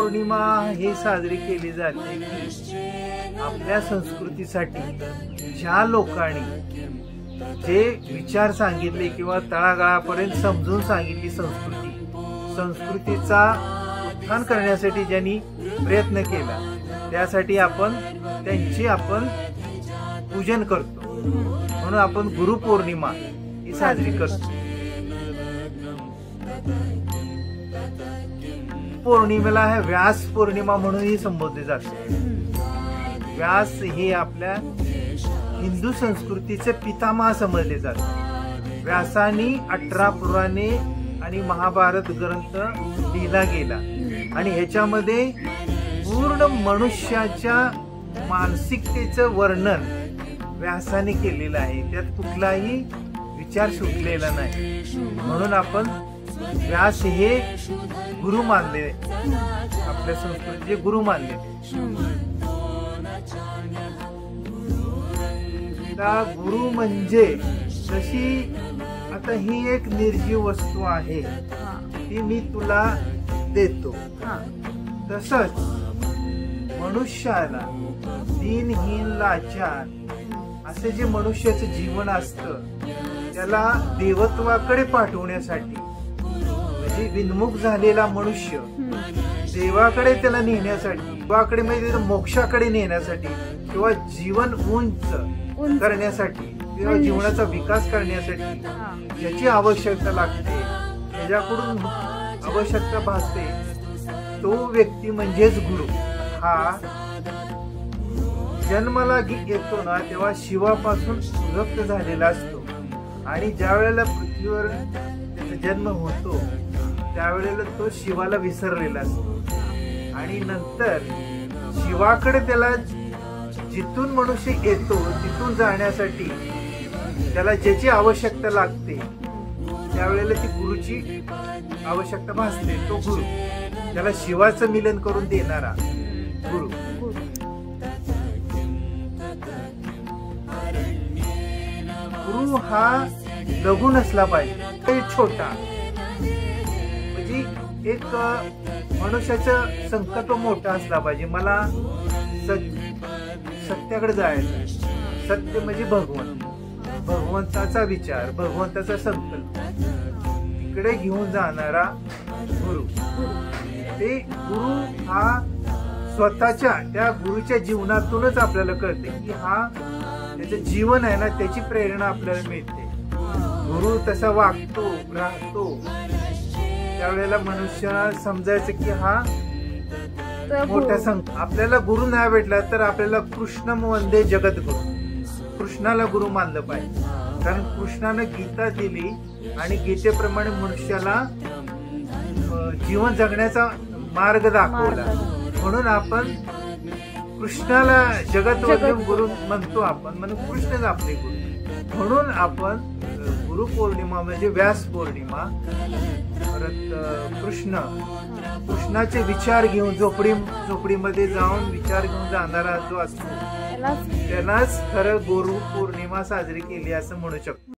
गुरुपौर्णिमा ही साजरी केली जाते की आपल्या संस्कृतीसाठी ज्या लोकांनी जे विचार सांगितले किंवा तळागाळापर्यंत समजून सांगितली संस्कृतीचा उत्थान करण्यासाठी ज्यांनी प्रयत्न केला, त्यासाठी त्यांची आपण पूजन करतो, म्हणून आपण गुरुपौर्णिमा ही साजरी करतो। पौर्णिमेला है व्यास पौर्णिमा म्हणूनही संबोधले जाते। व्यास हे आपल्या हिंदू संस्कृतीचे पितामह समजले जाते। व्यासानी 18 पुराणे आणि महाभारत ग्रंथ लिहिला गेला आणि ह्याच्यामध्ये पूर्ण मनुष्याच्या मानसिकतेचं वर्णन व्यासाने केलेलं आहे। त्यात कुठलाही विचार सुटलेला नाही, म्हणून आपण व्यास हे गुरु मानले, आपल्या संस्कृतीचे गुरु मानले। गुरु म्हणजे जशी आता ही एक निर्जीव वस्तू आहे, ती मी तुला देतो, तसंच मनुष्याला दीनहीन लाचार असे जे मनुष्याचं जीवन असतं त्याला देवत्वाकडे पाठवण्यासाठी, म्हणजे विन्मुख झालेला मनुष्य देवाकडे त्याला नेण्यासाठी, देवाकडे म्हणजे मोक्षाकडे नेण्यासाठी किंवा जीवन उंच करण्यासाठी किंवा जीवनाचा विकास करण्यासाठी ज्याची आवश्यकता लागते, त्याच्याकडून आवश्यकता भासते, तो व्यक्ती म्हणजेच गुरु। हा जन्माला येतो ना तेव्हा शिवापासून उद्भूत झालेला असतो आणि ज्या वेळेला पृथ्वीवर त्याचा जन्म होतो त्यावेळेला तो शिवाला विसरलेला असतो आणि नंतर शिवाकडे त्याला जिथून मनुष्य येतो तिथून जाण्यासाठी त्याला ज्याची आवश्यकता लागते त्यावेळेला ती गुरुची आवश्यकता भासते। तो गुरु, त्याला शिवाचं मिलन करून देणारा गुरु। गुरु हा लघु नसला पाहिजे, छोटा, म्हणजे एक मनुष्याचं संकल्प मोठा असला पाहिजे। मला सत्याकडे जायचं, सत्य म्हणजे भगवंताचा विचार, भगवंताचा संकल्प तिकडे घेऊन जाणारा गुरु। ते गुरु हा स्वतःच्या त्या गुरुच्या जीवनातूनच आपल्याला कळते की हा त्याचं जीवन आहे ना, त्याची प्रेरणा आपल्याला मिळते। गुरु तसा वागतो, राहतो, त्यावेळेला मनुष्याला समजायचं की हा मोठा आपल्याला गुरु नाही भेटला तर आपल्याला कृष्ण वंदे जगद्गुरु, कृष्णाला गुरु मानलं पाहिजे, कारण कृष्णाने गीता दिली आणि गीतेप्रमाणे मनुष्याला जीवन जगण्याचा मार्ग दाखवला, म्हणून आपण कृष्णाला जगद्गुरु गुरु म्हणतो आपण, म्हणून कृष्णच आपले गुरु। म्हणून आपण गुरुपौर्णिमा म्हणजे व्यास पौर्णिमा, परत कृष्णाचे विचार घेऊन झोपडीमध्ये जाऊन विचार घेऊन जाणारा जो असतो त्यालाच खरं गुरुपौर्णिमा साजरी केली असं म्हणू शकतो।